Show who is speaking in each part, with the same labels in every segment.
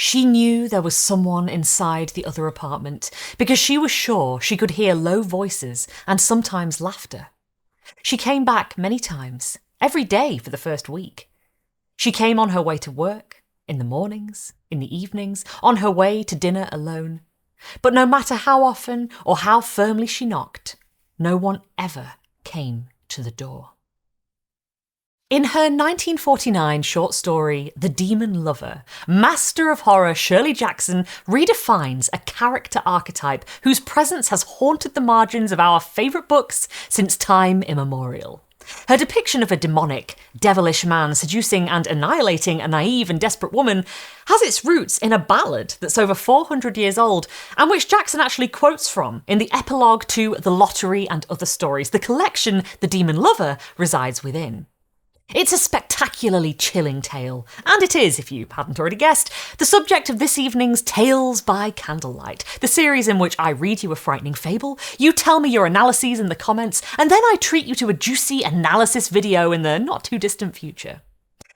Speaker 1: She knew there was someone inside the other apartment because she was sure she could hear low voices and sometimes laughter. She came back many times, every day for the first week. She came on her way to work, in the mornings, in the evenings, on her way to dinner alone. But no matter how often or how firmly she knocked, no one ever came to the door. In her 1949 short story, The Daemon Lover, master of horror Shirley Jackson redefines a character archetype whose presence has haunted the margins of our favourite books since time immemorial. Her depiction of a demonic, devilish man seducing and annihilating a naive and desperate woman has its roots in a ballad that's over 400 years old and which Jackson actually quotes from in the epilogue to The Lottery and Other Stories, the collection The Daemon Lover resides within. It's a spectacularly chilling tale, and it is, if you hadn't already guessed, the subject of this evening's Tales by Candlelight, the series in which I read you a frightening fable, you tell me your analyses in the comments, and then I treat you to a juicy analysis video in the not-too-distant future.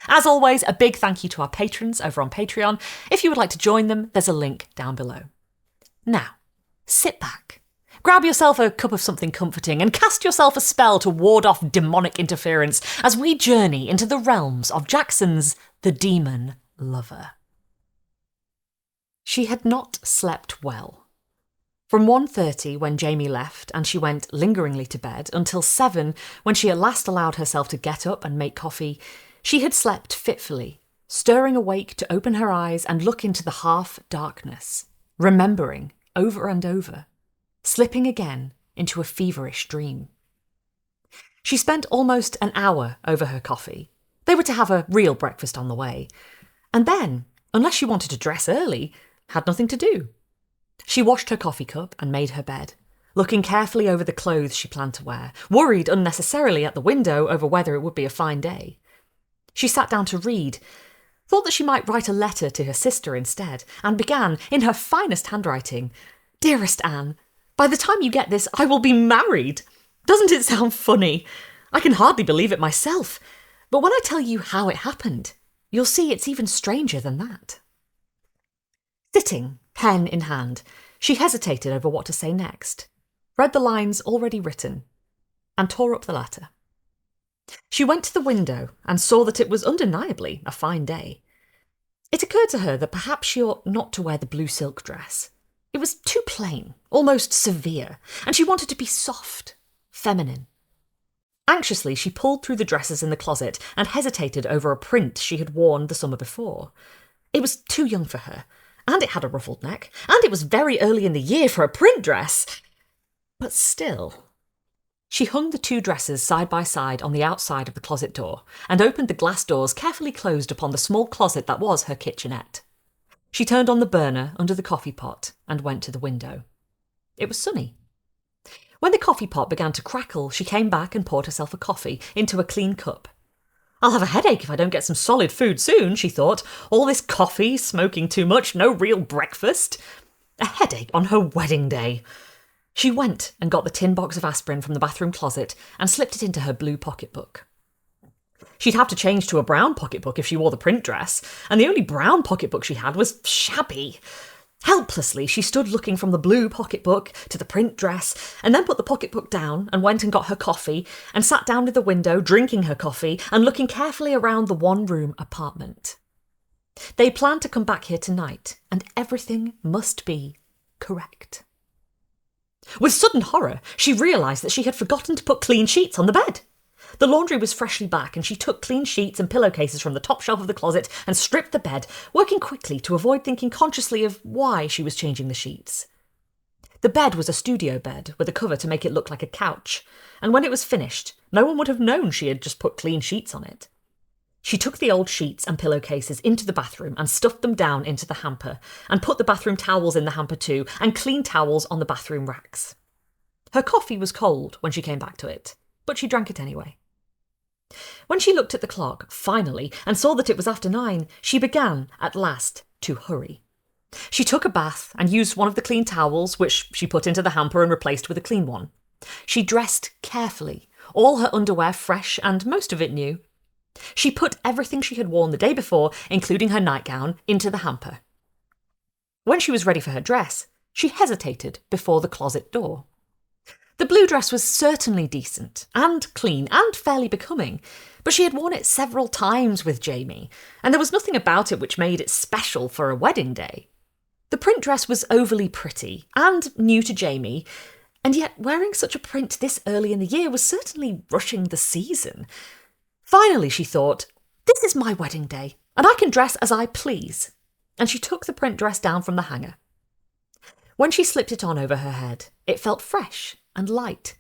Speaker 1: As always, a big thank you to our patrons over on Patreon. If you would like to join them, there's a link down below. Now, sit back. Grab yourself a cup of something comforting and cast yourself a spell to ward off demonic interference as we journey into the realms of Jackson's The Daemon Lover. She had not slept well. From 1:30 when Jamie left and she went lingeringly to bed until 7 when she at last allowed herself to get up and make coffee, she had slept fitfully, stirring awake to open her eyes and look into the half-darkness, remembering over and over, slipping again into a feverish dream. She spent almost an hour over her coffee. They were to have a real breakfast on the way. And then, unless she wanted to dress early, had nothing to do. She washed her coffee cup and made her bed, looking carefully over the clothes she planned to wear, worried unnecessarily at the window over whether it would be a fine day. She sat down to read, thought that she might write a letter to her sister instead, and began, in her finest handwriting, "Dearest Anne, by the time you get this, I will be married. Doesn't it sound funny? I can hardly believe it myself. But when I tell you how it happened, you'll see it's even stranger than that." Sitting, pen in hand, she hesitated over what to say next, read the lines already written, and tore up the letter. She went to the window and saw that it was undeniably a fine day. It occurred to her that perhaps she ought not to wear the blue silk dress. It was too plain, almost severe, and she wanted to be soft, feminine. Anxiously, she pulled through the dresses in the closet and hesitated over a print she had worn the summer before. It was too young for her, and it had a ruffled neck, and it was very early in the year for a print dress. But still. She hung the two dresses side by side on the outside of the closet door and opened the glass doors carefully closed upon the small closet that was her kitchenette. She turned on the burner under the coffee pot and went to the window. It was sunny. When the coffee pot began to crackle, she came back and poured herself a coffee into a clean cup. "I'll have a headache if I don't get some solid food soon," she thought. "All this coffee, smoking too much, no real breakfast. A headache on her wedding day." She went and got the tin box of aspirin from the bathroom closet and slipped it into her blue pocketbook. She'd have to change to a brown pocketbook if she wore the print dress, and the only brown pocketbook she had was shabby. Helplessly, she stood looking from the blue pocketbook to the print dress, and then put the pocketbook down and went and got her coffee, and sat down at the window, drinking her coffee and looking carefully around the one-room apartment. They planned to come back here tonight, and everything must be correct. With sudden horror, she realised that she had forgotten to put clean sheets on the bed. The laundry was freshly back, and she took clean sheets and pillowcases from the top shelf of the closet and stripped the bed, working quickly to avoid thinking consciously of why she was changing the sheets. The bed was a studio bed with a cover to make it look like a couch, and when it was finished, no one would have known she had just put clean sheets on it. She took the old sheets and pillowcases into the bathroom and stuffed them down into the hamper, and put the bathroom towels in the hamper too, and clean towels on the bathroom racks. Her coffee was cold when she came back to it, but she drank it anyway. When she looked at the clock, finally, and saw that it was after 9, she began, at last, to hurry. She took a bath and used one of the clean towels, which she put into the hamper and replaced with a clean one. She dressed carefully, all her underwear fresh and most of it new. She put everything she had worn the day before, including her nightgown, into the hamper. When she was ready for her dress, she hesitated before the closet door. The blue dress was certainly decent and clean and fairly becoming, but she had worn it several times with Jamie, and there was nothing about it which made it special for a wedding day. The print dress was overly pretty and new to Jamie, and yet wearing such a print this early in the year was certainly rushing the season. Finally, she thought, this is my wedding day, and I can dress as I please. And she took the print dress down from the hanger. When she slipped it on over her head, it felt fresh and light.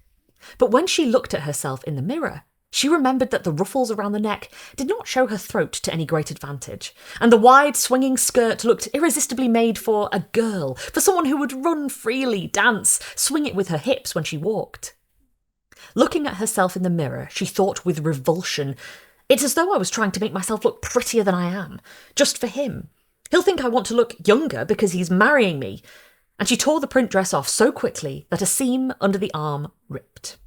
Speaker 1: But when she looked at herself in the mirror, she remembered that the ruffles around the neck did not show her throat to any great advantage, and the wide swinging skirt looked irresistibly made for a girl, for someone who would run freely, dance, swing it with her hips when she walked. Looking at herself in the mirror, she thought with revulsion, it's as though I was trying to make myself look prettier than I am, just for him. He'll think I want to look younger because he's marrying me. And she tore the print dress off so quickly that a seam under the arm ripped.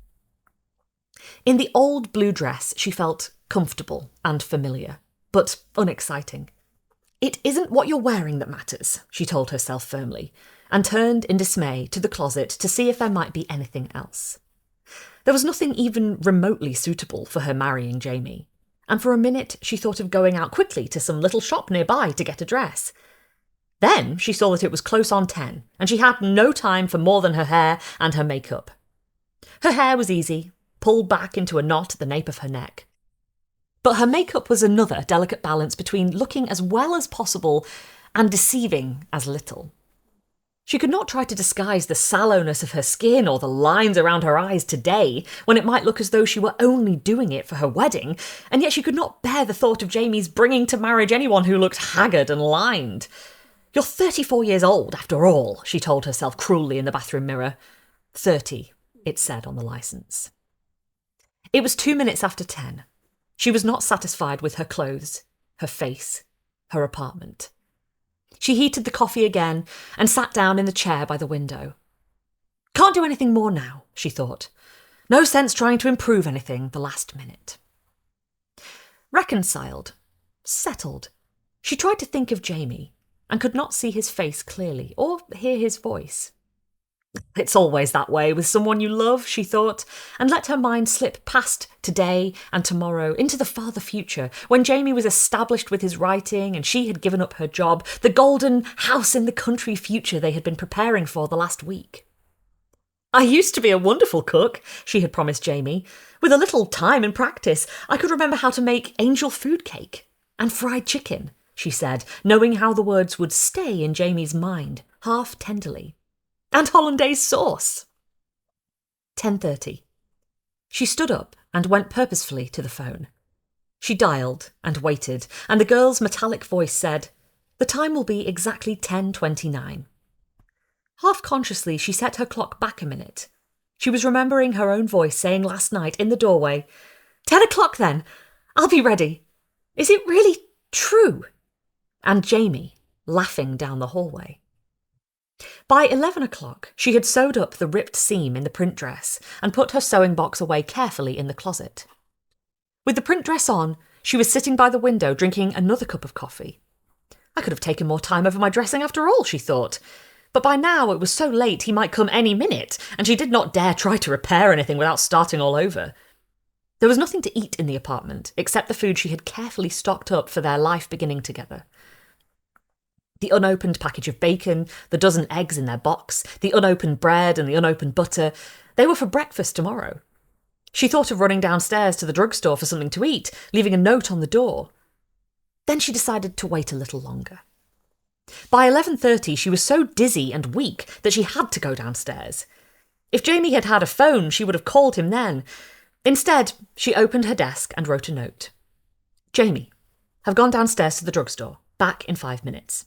Speaker 1: In the old blue dress, she felt comfortable and familiar, but unexciting. It isn't what you're wearing that matters, she told herself firmly, and turned in dismay to the closet to see if there might be anything else. There was nothing even remotely suitable for her marrying Jamie, and for a minute she thought of going out quickly to some little shop nearby to get a dress. Then she saw that it was close on 10, and she had no time for more than her hair and her makeup. Her hair was easy, pulled back into a knot at the nape of her neck. But her makeup was another delicate balance between looking as well as possible and deceiving as little. She could not try to disguise the sallowness of her skin or the lines around her eyes today, when it might look as though she were only doing it for her wedding, and yet she could not bear the thought of Jamie's bringing to marriage anyone who looked haggard and lined. You're 34 years old, after all, she told herself cruelly in the bathroom mirror. 30, it said on the licence. It was 2 minutes after 10. She was not satisfied with her clothes, her face, her apartment. She heated the coffee again and sat down in the chair by the window. Can't do anything more now, she thought. No sense trying to improve anything the last minute. Reconciled, settled, she tried to think of Jamie, and could not see his face clearly or hear his voice. It's always that way with someone you love, she thought, and let her mind slip past today and tomorrow into the farther future, when Jamie was established with his writing and she had given up her job, the golden house in the country future they had been preparing for the last week. I used to be a wonderful cook, she had promised Jamie. With a little time and practice, I could remember how to make angel food cake and fried chicken, she said, knowing how the words would stay in Jamie's mind, half tenderly. And hollandaise sauce. 10:30. She stood up and went purposefully to the phone. She dialed and waited, and the girl's metallic voice said, "The time will be exactly 10:29. Half-consciously, she set her clock back a minute. She was remembering her own voice saying last night in the doorway, 10 o'clock then. I'll be ready. Is it really true? And Jamie laughing down the hallway. By 11 o'clock, she had sewed up the ripped seam in the print dress and put her sewing box away carefully in the closet. With the print dress on, she was sitting by the window drinking another cup of coffee. I could have taken more time over my dressing after all, she thought. But by now it was so late he might come any minute, and she did not dare try to repair anything without starting all over. There was nothing to eat in the apartment, except the food she had carefully stocked up for their life beginning together. The unopened package of bacon, the dozen eggs in their box, the unopened bread and the unopened butter, they were for breakfast tomorrow. She thought of running downstairs to the drugstore for something to eat, leaving a note on the door. Then she decided to wait a little longer. By 11:30, she was so dizzy and weak that she had to go downstairs. If Jamie had had a phone, she would have called him then. Instead, she opened her desk and wrote a note. Jamie, have gone downstairs to the drugstore. Back in 5 minutes.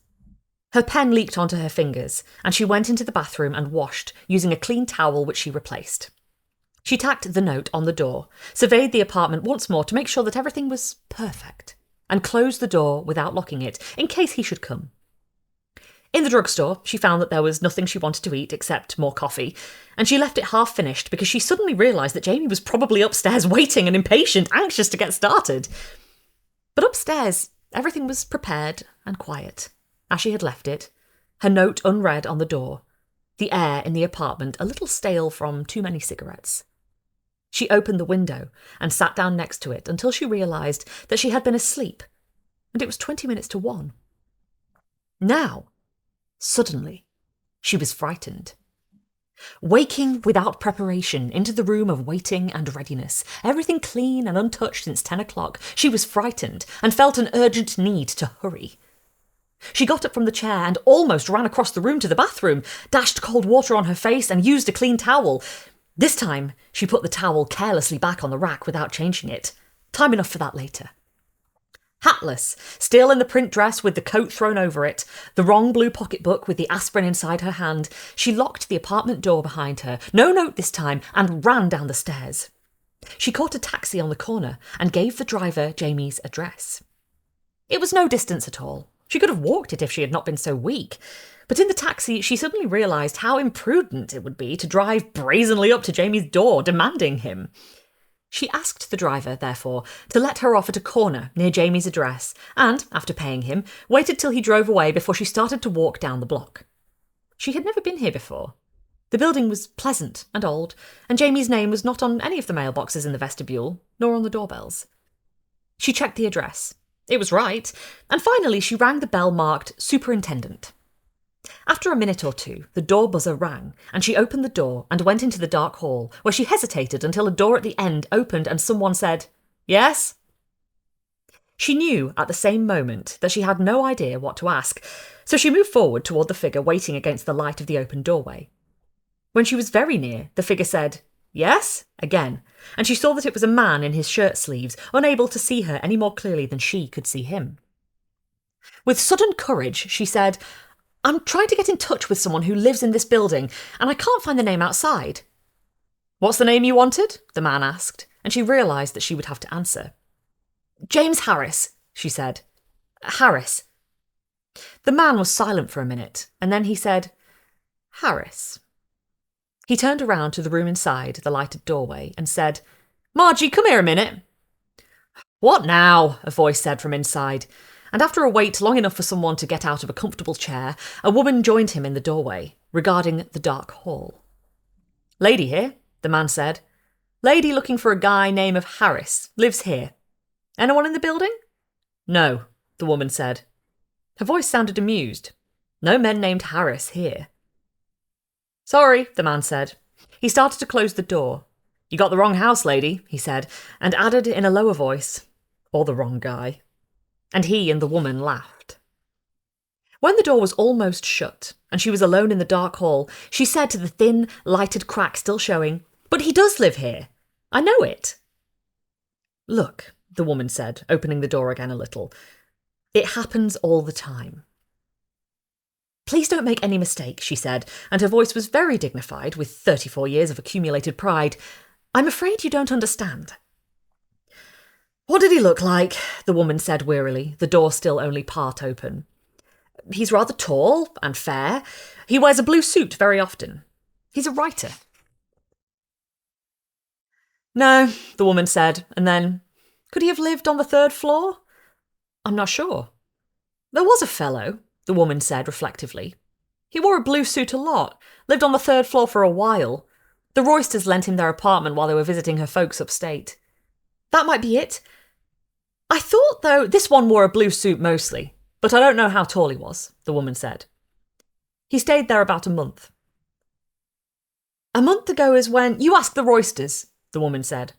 Speaker 1: Her pen leaked onto her fingers, and she went into the bathroom and washed, using a clean towel which she replaced. She tacked the note on the door, surveyed the apartment once more to make sure that everything was perfect, and closed the door without locking it, in case he should come. In the drugstore, she found that there was nothing she wanted to eat except more coffee, and she left it half finished because she suddenly realised that Jamie was probably upstairs waiting and impatient, anxious to get started. But upstairs, everything was prepared and quiet, as she had left it, her note unread on the door, the air in the apartment a little stale from too many cigarettes. She opened the window and sat down next to it until she realised that she had been asleep, and it was 20 minutes to 1. Now, suddenly, she was frightened. Waking without preparation into the room of waiting and readiness, everything clean and untouched since 10 o'clock, she was frightened and felt an urgent need to hurry. She got up from the chair and almost ran across the room to the bathroom, dashed cold water on her face and used a clean towel. This time, she put the towel carelessly back on the rack without changing it. Time enough for that later. Hatless, still in the print dress with the coat thrown over it, the wrong blue pocketbook with the aspirin inside her hand, she locked the apartment door behind her, no note this time, and ran down the stairs. She caught a taxi on the corner and gave the driver Jamie's address. It was no distance at all. She could have walked it if she had not been so weak. But in the taxi, she suddenly realised how imprudent it would be to drive brazenly up to Jamie's door, demanding him. She asked the driver, therefore, to let her off at a corner near Jamie's address and, after paying him, waited till he drove away before she started to walk down the block. She had never been here before. The building was pleasant and old, and Jamie's name was not on any of the mailboxes in the vestibule, nor on the doorbells. She checked the address. It was right, and finally she rang the bell marked Superintendent. After a minute or two, the door buzzer rang, and she opened the door and went into the dark hall, where she hesitated until a door at the end opened and someone said, "Yes?" She knew at the same moment that she had no idea what to ask, so she moved forward toward the figure waiting against the light of the open doorway. When she was very near, the figure said, "Yes?" again, and she saw that it was a man in his shirt sleeves, unable to see her any more clearly than she could see him. With sudden courage, she said, "I'm trying to get in touch with someone who lives in this building, and I can't find the name outside." "What's the name you wanted?" the man asked, and she realised that she would have to answer. "James Harris," she said. "Harris." The man was silent for a minute, and then he said, "Harris." He turned around to the room inside the lighted doorway and said, "Margie, come here a minute." "What now?" a voice said from inside. And after a wait long enough for someone to get out of a comfortable chair, a woman joined him in the doorway, regarding the dark hall. "Lady here," the man said. "Lady looking for a guy name of Harris. Lives here. Anyone in the building?" "No," the woman said. Her voice sounded amused. "No men named Harris here." "Sorry," the man said. He started to close the door. "You got the wrong house, lady," he said, and added in a lower voice, "or the wrong guy." And he and the woman laughed. When the door was almost shut, and she was alone in the dark hall, she said to the thin, lighted crack still showing, "But he does live here. I know it." "Look," the woman said, opening the door again a little. "It happens all the time." "Please don't make any mistake," she said, and her voice was very dignified, with 34 years of accumulated pride. "I'm afraid you don't understand." "What did he look like?" the woman said wearily, the door still only part open. "He's rather tall and fair. He wears a blue suit very often. He's a writer." "No," the woman said, and then, "Could he have lived on the 3rd floor?" "I'm not sure." "There was a fellow," the woman said reflectively. "He wore a blue suit a lot, lived on the 3rd floor for a while. The Roysters lent him their apartment while they were visiting her folks upstate. That might be it. I thought, though, this one wore a blue suit mostly, but I don't know how tall he was," the woman said. "He stayed there about a month." "A month ago is when you ask the Roysters," the woman said.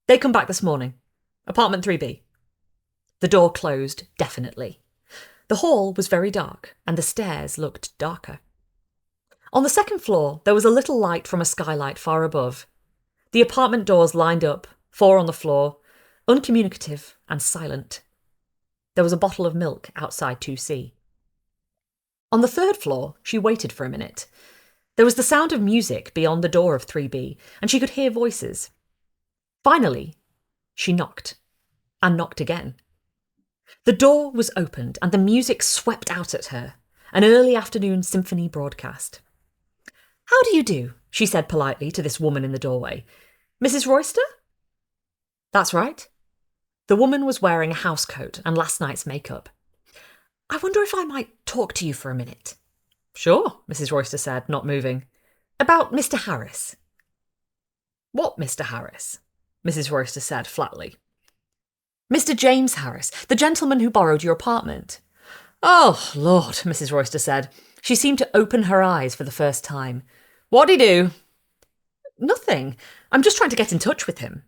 Speaker 1: "They come back this morning. Apartment 3B. The door closed definitely. The hall was very dark, and the stairs looked darker. On the 2nd floor, there was a little light from a skylight far above. The apartment doors lined up, 4 on the floor, uncommunicative and silent. There was a bottle of milk outside 2C. On the 3rd floor, she waited for a minute. There was the sound of music beyond the door of 3B, and she could hear voices. Finally, she knocked, and knocked again. The door was opened, and the music swept out at her, an early afternoon symphony broadcast. "How do you do?" she said politely to this woman in the doorway. "Mrs. Royster?" "That's right." The woman was wearing a housecoat and last night's makeup. "I wonder if I might talk to you for a minute." Sure, Mrs. Royster said, not moving. About Mr. Harris. What Mr. Harris? Mrs. Royster said flatly. Mr. James Harris, the gentleman who borrowed your apartment. Oh, Lord, Mrs. Royster said. She seemed to open her eyes for the first time. What'd he do? Nothing. I'm just trying to get in touch with him.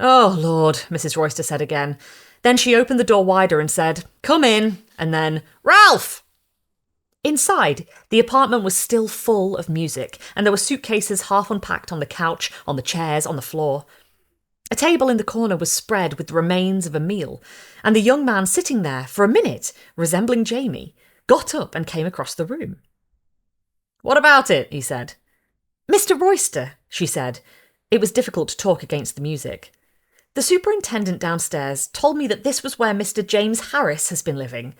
Speaker 1: Oh, Lord, Mrs. Royster said again. Then she opened the door wider and said, Come in, and then, Ralph! Inside, the apartment was still full of music, and there were suitcases half unpacked on the couch, on the chairs, on the floor. A table in the corner was spread with the remains of a meal, and the young man sitting there, for a minute, resembling Jamie, got up and came across the room. What about it? He said. Mr. Royster, she said. It was difficult to talk against the music. The superintendent downstairs told me that this was where Mr. James Harris has been living.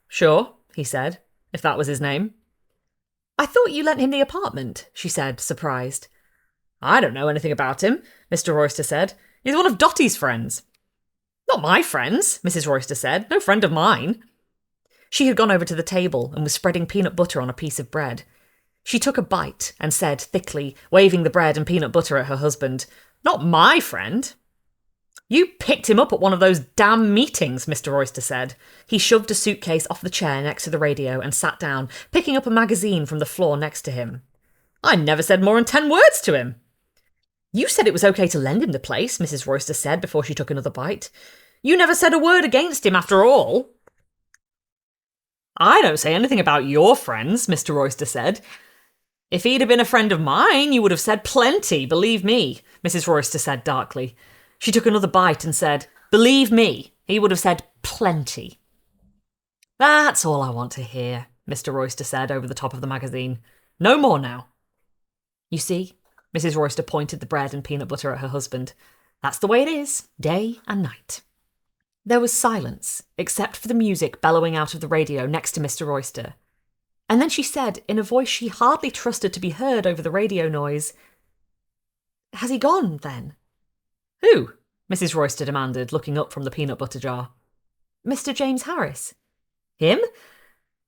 Speaker 1: Sure, he said, if that was his name. I thought you lent him the apartment, she said, surprised. I don't know anything about him, Mr. Royster said. He's one of Dottie's friends. Not my friends, Mrs. Royster said. No friend of mine. She had gone over to the table and was spreading peanut butter on a piece of bread. She took a bite and said thickly, waving the bread and peanut butter at her husband, Not my friend. You picked him up at one of those damn meetings, Mr. Royster said. He shoved a suitcase off the chair next to the radio and sat down, picking up a magazine from the floor next to him. I never said more than 10 words to him. You said it was okay to lend him the place, Mrs. Royster said before she took another bite. You never said a word against him after all. I don't say anything about your friends, Mr. Royster said. If he'd have been a friend of mine, you would have said plenty, believe me, Mrs. Royster said darkly. She took another bite and said, Believe me, he would have said plenty. That's all I want to hear, Mr. Royster said over the top of the magazine. No more now. You see, Mrs. Royster pointed the bread and peanut butter at her husband. That's the way it is, day and night. There was silence, except for the music bellowing out of the radio next to Mr. Royster. And then she said, in a voice she hardly trusted to be heard over the radio noise, Has he gone, then? Who? Mrs. Royster demanded, looking up from the peanut butter jar. Mr. James Harris. Him?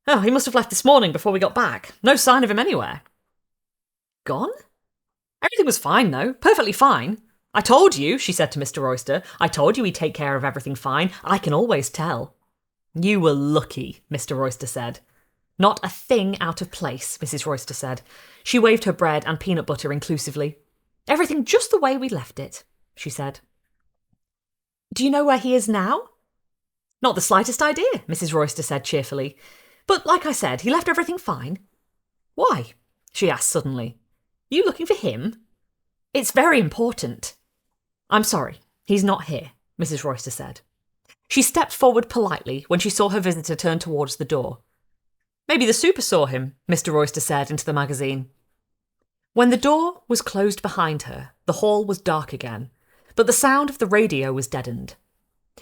Speaker 1: Oh, he must have left this morning before we got back. No sign of him anywhere. Gone? Everything was fine, though. Perfectly fine. I told you, she said to Mr. Royster. I told you he'd take care of everything fine. I can always tell. You were lucky, Mr. Royster said. Not a thing out of place, Mrs. Royster said. She waved her bread and peanut butter inclusively. Everything just the way we left it, she said. Do you know where he is now? Not the slightest idea, Mrs. Royster said cheerfully. But like I said, he left everything fine. Why? She asked suddenly. You looking for him? It's very important. I'm sorry, he's not here, Mrs. Royster said. She stepped forward politely when she saw her visitor turn towards the door. Maybe the super saw him, Mr. Royster said into the magazine. When the door was closed behind her, the hall was dark again, but the sound of the radio was deadened.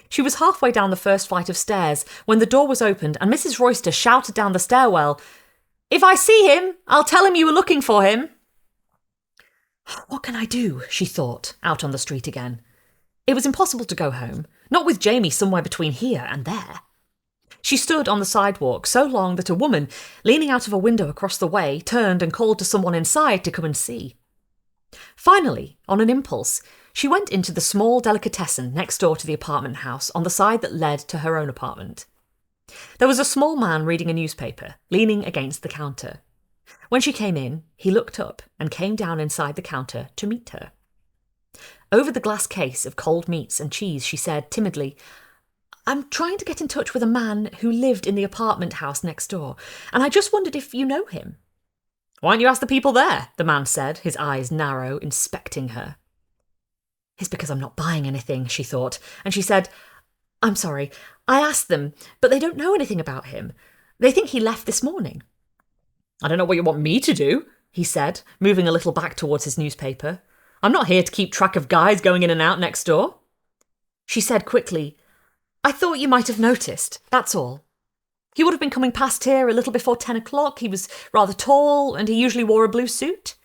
Speaker 1: She was halfway down the first flight of stairs when the door was opened and Mrs. Royster shouted down the stairwell, If I see him, I'll tell him you were looking for him. What can I do? She thought, out on the street again. It was impossible to go home, not with Jamie somewhere between here and there. She stood on the sidewalk so long that a woman, leaning out of a window across the way, turned and called to someone inside to come and see. Finally, on an impulse, she went into the small delicatessen next door to the apartment house on the side that led to her own apartment. There was a small man reading a newspaper, leaning against the counter. When she came in, he looked up and came down inside the counter to meet her. Over the glass case of cold meats and cheese, she said timidly, I'm trying to get in touch with a man who lived in the apartment house next door, and I just wondered if you know him. Why don't you ask the people there? The man said, his eyes narrow, inspecting her. It's because I'm not buying anything, she thought, and she said, I'm sorry, I asked them, but they don't know anything about him. They think he left this morning. I don't know what you want me to do, he said, moving a little back towards his newspaper. I'm not here to keep track of guys going in and out next door. She said quickly, I thought you might have noticed, that's all. He would have been coming past here a little before 10 o'clock. He was rather tall, and he usually wore a blue suit.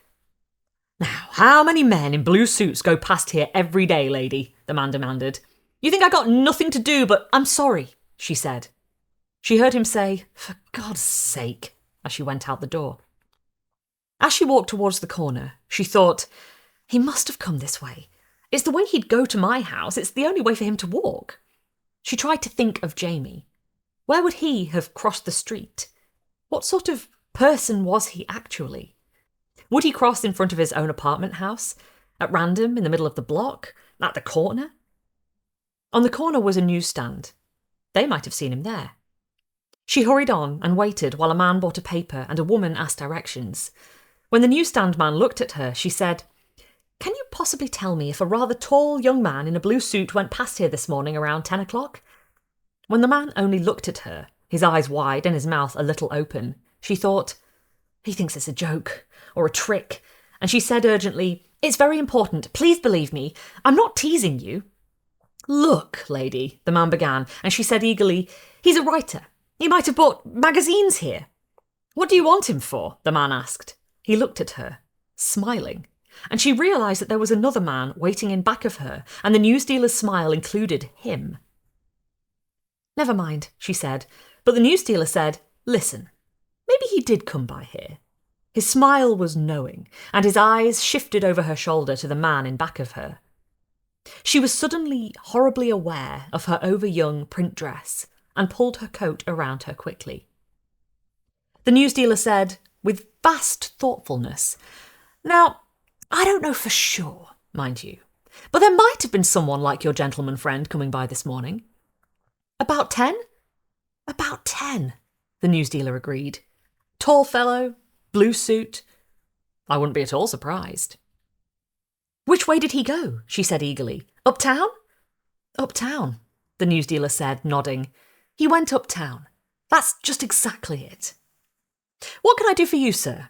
Speaker 1: Now, how many men in blue suits go past here every day, lady? The man demanded. You think I got nothing to do but I'm sorry, she said. She heard him say, for God's sake, as she went out the door. As she walked towards the corner, she thought, he must have come this way. It's the way he'd go to my house. It's the only way for him to walk. She tried to think of Jamie. Where would he have crossed the street? What sort of person was he actually? Would he cross in front of his own apartment house? At random, in the middle of the block? At the corner? On the corner was a newsstand. They might have seen him there. She hurried on and waited while a man bought a paper and a woman asked directions. When the newsstand man looked at her, she said, "Can you possibly tell me if a rather tall young man in a blue suit went past here this morning around 10 o'clock? When the man only looked at her, his eyes wide and his mouth a little open, she thought, he thinks it's a joke or a trick, and she said urgently, "It's very important. Please believe me. I'm not teasing you." "Look, lady," the man began, and she said eagerly, "He's a writer. He might have bought magazines here." "What do you want him for?" the man asked. He looked at her, smiling, and she realised that there was another man waiting in back of her, and the newsdealer's smile included him. "Never mind," she said, but the newsdealer said, "Listen, maybe he did come by here." His smile was knowing, and his eyes shifted over her shoulder to the man in back of her. She was suddenly horribly aware of her over-young print dress and pulled her coat around her quickly. The newsdealer said, with vast thoughtfulness, "Now, I don't know for sure, mind you, but there might have been someone like your gentleman friend coming by this morning." "About 10? "About 10, the newsdealer agreed. "Tall fellow, blue suit. I wouldn't be at all surprised." "Which way did he go?" she said eagerly. "Uptown?" "Uptown," the newsdealer said, nodding. "He went uptown. That's just exactly it." "What can I do for you, sir?"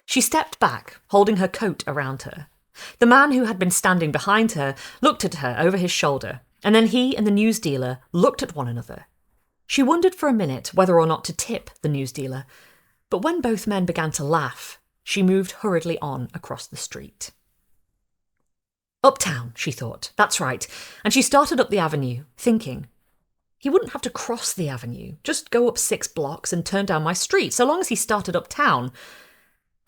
Speaker 1: She stepped back, holding her coat around her. The man who had been standing behind her looked at her over his shoulder, and then he and the newsdealer looked at one another. She wondered for a minute whether or not to tip the newsdealer, but when both men began to laugh, she moved hurriedly on across the street. Uptown, she thought. That's right. And she started up the avenue, thinking, he wouldn't have to cross the avenue, just go up 6 blocks and turn down my street, so long as he started uptown.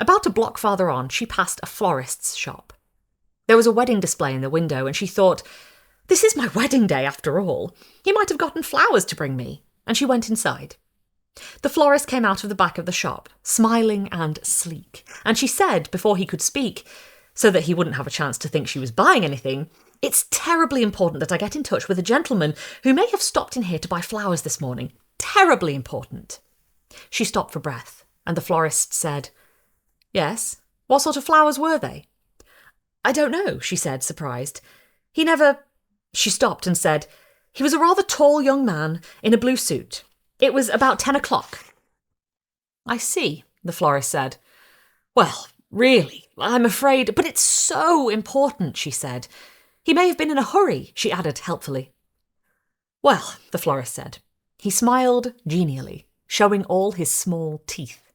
Speaker 1: About a block farther on, she passed a florist's shop. There was a wedding display in the window, and she thought, this is my wedding day after all. He might have gotten flowers to bring me. And she went inside. The florist came out of the back of the shop, smiling and sleek, and she said, before he could speak, so that he wouldn't have a chance to think she was buying anything, "It's terribly important that I get in touch with a gentleman who may have stopped in here to buy flowers this morning. Terribly important." She stopped for breath, and the florist said, "Yes, what sort of flowers were they?" "I don't know," she said, surprised. "He never—" She stopped and said, "He was a rather tall young man in a blue suit. It was about 10 o'clock. "I see," the florist said. "Well, really, I'm afraid, but it's so important," she said. "He may have been in a hurry," she added helpfully. "Well," the florist said. He smiled genially, showing all his small teeth.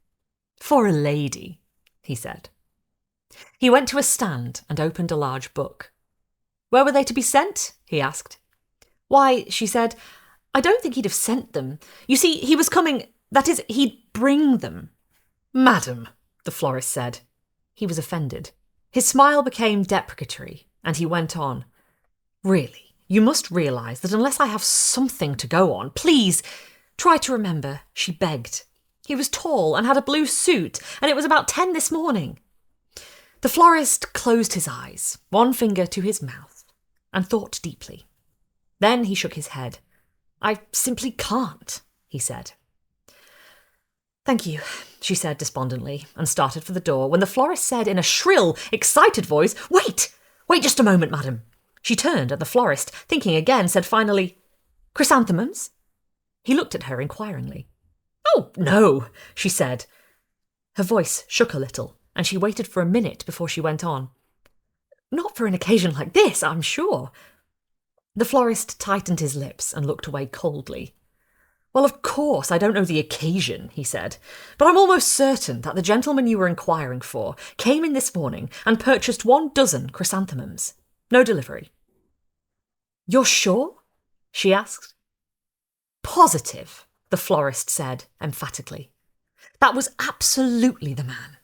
Speaker 1: "For a lady," he said. He went to a stand and opened a large book. "Where were they to be sent?" he asked. "Why," she said, "I don't think he'd have sent them. You see, he was coming, that is, he'd bring them." "Madam," the florist said. He was offended. His smile became deprecatory, and he went on. "Really, you must realise that unless I have something to go on, please, try to remember," she begged. "He was tall and had a blue suit, and it was about 10 this morning." The florist closed his eyes, one finger to his mouth, and thought deeply. Then he shook his head. "I simply can't," he said. "Thank you," she said despondently, and started for the door, when the florist said in a shrill, excited voice, Wait just a moment, madam." She turned, and the florist, thinking again, said finally, "Chrysanthemums?" He looked at her inquiringly. "Oh, no," she said. Her voice shook a little, and she waited for a minute before she went on. "Not for an occasion like this, I'm sure." The florist tightened his lips and looked away coldly. "Well, of course, I don't know the occasion," he said, "but I'm almost certain that the gentleman you were inquiring for came in this morning and purchased 12 chrysanthemums. No delivery." "You're sure?" she asked. "Positive," the florist said emphatically. That was absolutely the man.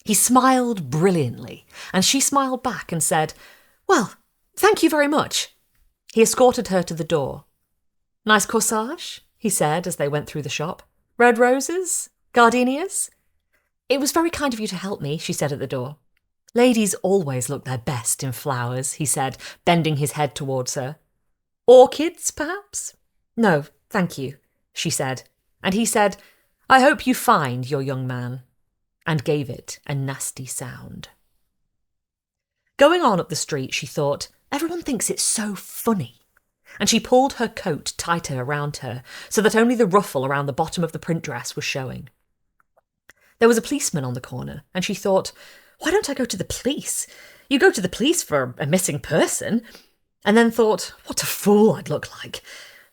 Speaker 1: He smiled brilliantly, and she smiled back and said, "Well, thank you very much." He escorted her to the door. "Nice corsage," he said as they went through the shop. "Red roses? Gardenias?" "It was very kind of you to help me," she said at the door. "Ladies always look their best in flowers," he said, bending his head towards her. "Orchids, perhaps?" "No, thank you," she said. And he said, "I hope you find your young man," and gave it a nasty sound. Going on up the street, she thought, everyone thinks it's so funny. And she pulled her coat tighter around her so that only the ruffle around the bottom of the print dress was showing. There was a policeman on the corner, and she thought, why don't I go to the police? You go to the police for a missing person. And then thought, what a fool I'd look like.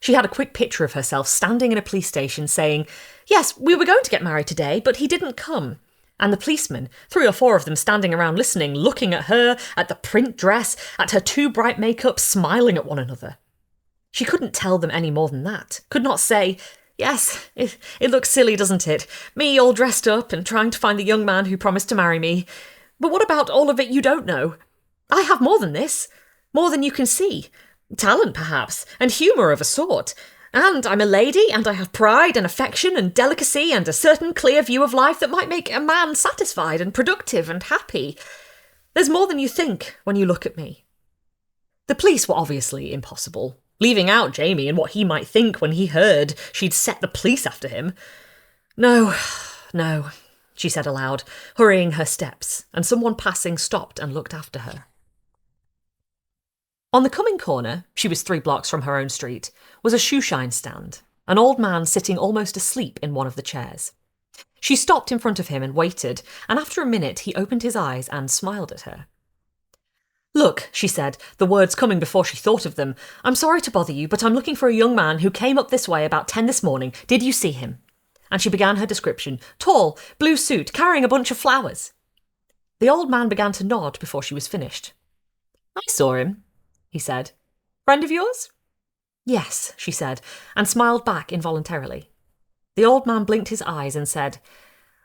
Speaker 1: She had a quick picture of herself standing in a police station saying, "Yes, we were going to get married today, but he didn't come." And the policemen, 3 or 4 of them standing around listening, looking at her, at the print dress, at her too bright makeup, smiling at one another. She couldn't tell them any more than that. Could not say, "Yes, it looks silly, doesn't it? Me all dressed up and trying to find the young man who promised to marry me. But what about all of it you don't know? I have more than this. More than you can see. Talent, perhaps, and humour of a sort. And I'm a lady, and I have pride and affection and delicacy and a certain clear view of life that might make a man satisfied and productive and happy. There's more than you think when you look at me." The police were obviously impossible, leaving out Jamie and what he might think when he heard she'd set the police after him. No, she said aloud, hurrying her steps, and someone passing stopped and looked after her. On the coming corner, she was 3 blocks from her own street, was a shoeshine stand, an old man sitting almost asleep in one of the chairs. She stopped in front of him and waited, and after a minute he opened his eyes and smiled at her. "Look," she said, the words coming before she thought of them, "I'm sorry to bother you, but I'm looking for a young man who came up this way about 10 this morning. Did you see him?" And she began her description. "Tall, blue suit, carrying a bunch of flowers." The old man began to nod before she was finished. "I saw him," he said. "Friend of yours?" "Yes," she said, and smiled back involuntarily. The old man blinked his eyes and said,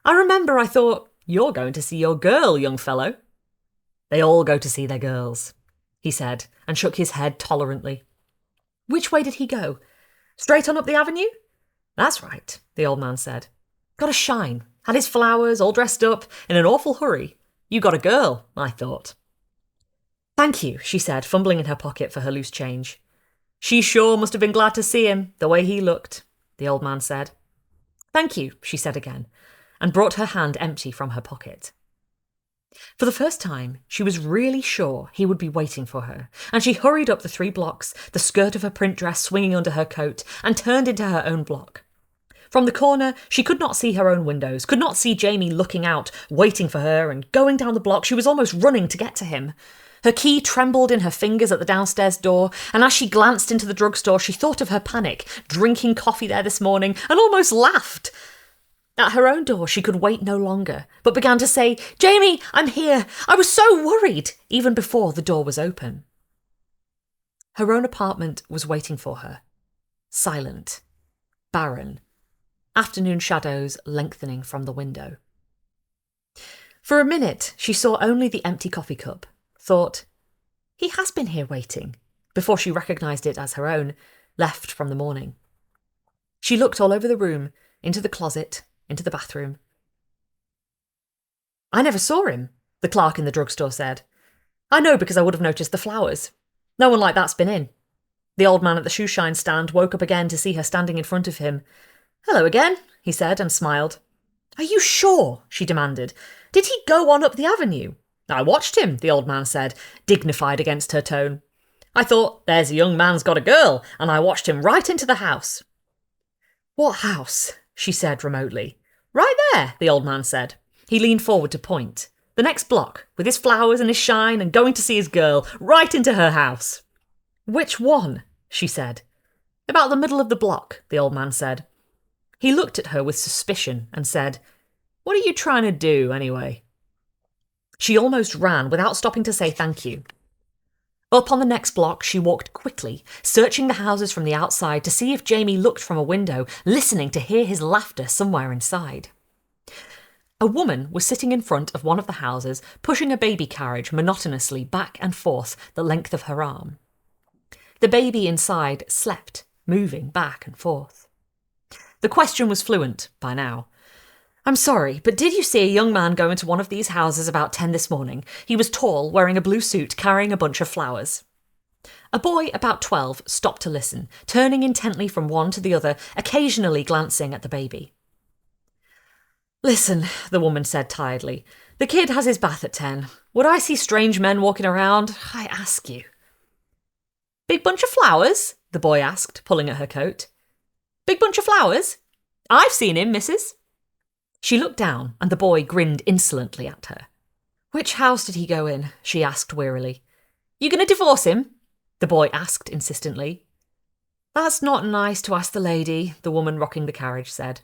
Speaker 1: "I remember I thought, you're going to see your girl, young fellow." "They all go to see their girls," he said, and shook his head tolerantly. "Which way did he go? Straight on up the avenue?" "That's right," the old man said. "Got a shine, had his flowers, all dressed up, in an awful hurry. You got a girl, I thought." "Thank you," she said, fumbling in her pocket for her loose change. "She sure must have been glad to see him, the way he looked," the old man said. "Thank you," she said again, and brought her hand empty from her pocket. For the first time, she was really sure he would be waiting for her, and she hurried up the 3 blocks, the skirt of her print dress swinging under her coat, and turned into her own block. From the corner, she could not see her own windows, could not see Jamie looking out, waiting for her, and going down the block, she was almost running to get to him. Her key trembled in her fingers at the downstairs door, and as she glanced into the drugstore, she thought of her panic, drinking coffee there this morning, and almost laughed. At her own door, she could wait no longer, but began to say, "Jamie, I'm here. I was so worried," even before the door was open. Her own apartment was waiting for her. Silent. Barren. Afternoon shadows lengthening from the window. For a minute, she saw only the empty coffee cup, thought, "He has been here waiting," before she recognised it as her own, left from the morning. She looked all over the room, into the closet, into the bathroom. "I never saw him," the clerk in the drugstore said. "I know because I would have noticed the flowers. No one like that's been in." The old man at the shoeshine stand woke up again to see her standing in front of him. "Hello again," he said, and smiled. "Are you sure?" she demanded. "Did he go on up the avenue?" "I watched him," the old man said, dignified against her tone. "I thought, there's a young man's got a girl, and I watched him right into the house." "What house?" she said remotely. "Right there," the old man said. He leaned forward to point. "The next block, with his flowers and his shine and going to see his girl, right into her house." "Which one?" she said. "About the middle of the block," the old man said. He looked at her with suspicion and said, "What are you trying to do, anyway?" She almost ran without stopping to say thank you. Up on the next block, she walked quickly, searching the houses from the outside to see if Jamie looked from a window, listening to hear his laughter somewhere inside. A woman was sitting in front of one of the houses, pushing a baby carriage monotonously back and forth the length of her arm. The baby inside slept, moving back and forth. The question was fluent by now. "I'm sorry, but did you see a young man go into one of these houses about 10 this morning? He was tall, wearing a blue suit, carrying a bunch of flowers." A boy about 12 stopped to listen, turning intently from one to the other, occasionally glancing at the baby. "Listen," the woman said tiredly. "The kid has his bath at 10. Would I see strange men walking around? I ask you." "Big bunch of flowers?" the boy asked, pulling at her coat. "Big bunch of flowers? I've seen him, missus." She looked down, and the boy grinned insolently at her. "Which house did he go in?" she asked wearily. "You going to divorce him?" the boy asked insistently. "That's not nice to ask the lady," the woman rocking the carriage said.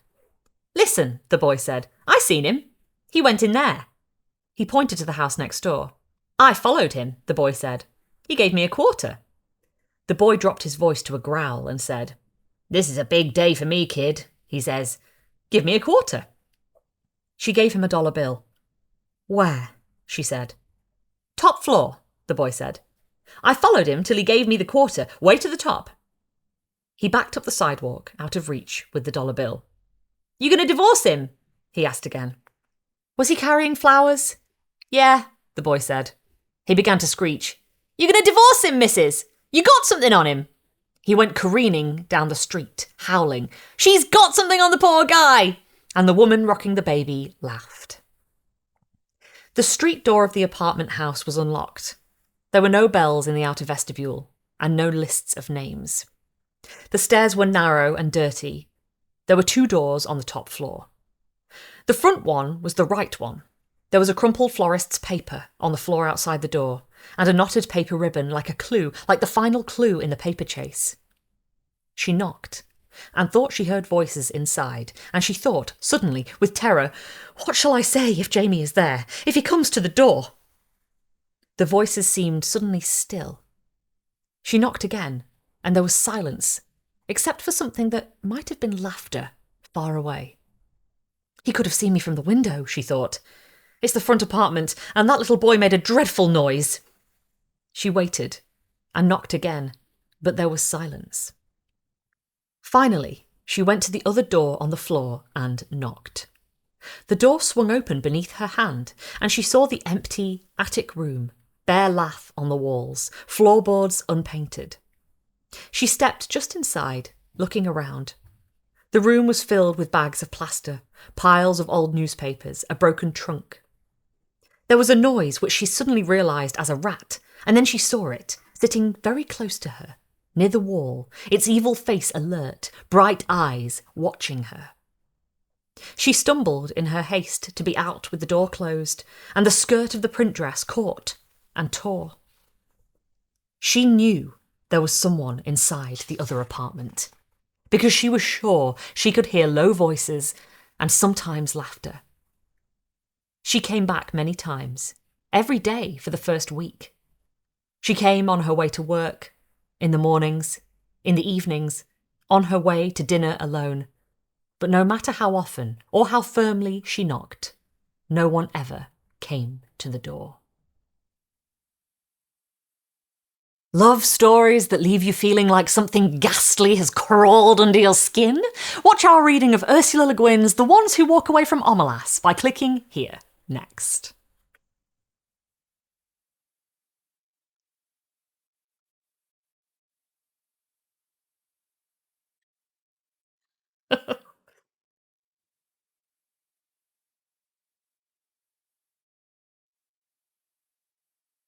Speaker 1: "Listen," the boy said. "I seen him. He went in there." He pointed to the house next door. "I followed him," the boy said. "He gave me a quarter." The boy dropped his voice to a growl and said, "This is a big day for me, kid," he says. "Give me a quarter." She gave him a dollar bill. "Where?" she said. "Top floor," the boy said. "I followed him till he gave me the quarter, way to the top." He backed up the sidewalk, out of reach, with the dollar bill. "You going to divorce him?" he asked again. "Was he carrying flowers?" "Yeah," the boy said. He began to screech. "You going to divorce him, missus? You got something on him?" He went careening down the street, howling, "She's got something on the poor guy!" And the woman rocking the baby laughed. The street door of the apartment house was unlocked. There were no bells in the outer vestibule, and no lists of names. The stairs were narrow and dirty. There were 2 doors on the top floor. The front one was the right one. There was a crumpled florist's paper on the floor outside the door, and a knotted paper ribbon like a clue, like the final clue in the paper chase. She knocked, and thought she heard voices inside, and she thought, suddenly, with terror, "What shall I say if Jamie is there? If he comes to the door?" The voices seemed suddenly still. She knocked again, and there was silence, except for something that might have been laughter, far away. "He could have seen me from the window," she thought. "It's the front apartment, and that little boy made a dreadful noise." She waited, and knocked again, but there was silence. Finally, she went to the other door on the floor and knocked. The door swung open beneath her hand, and she saw the empty attic room, bare lath on the walls, floorboards unpainted. She stepped just inside, looking around. The room was filled with bags of plaster, piles of old newspapers, a broken trunk. There was a noise which she suddenly realised as a rat, and then she saw it, sitting very close to her, near the wall, its evil face alert, bright eyes watching her. She stumbled in her haste to be out with the door closed, and the skirt of the print dress caught and tore. She knew there was someone inside the other apartment, because she was sure she could hear low voices and sometimes laughter. She came back many times, every day for the first week. She came on her way to work, in the mornings, in the evenings, on her way to dinner alone. But no matter how often or how firmly she knocked, no one ever came to the door. Love stories that leave you feeling like something ghastly has crawled under your skin? Watch our reading of Ursula Le Guin's The Ones Who Walk Away from Omelas by clicking here next.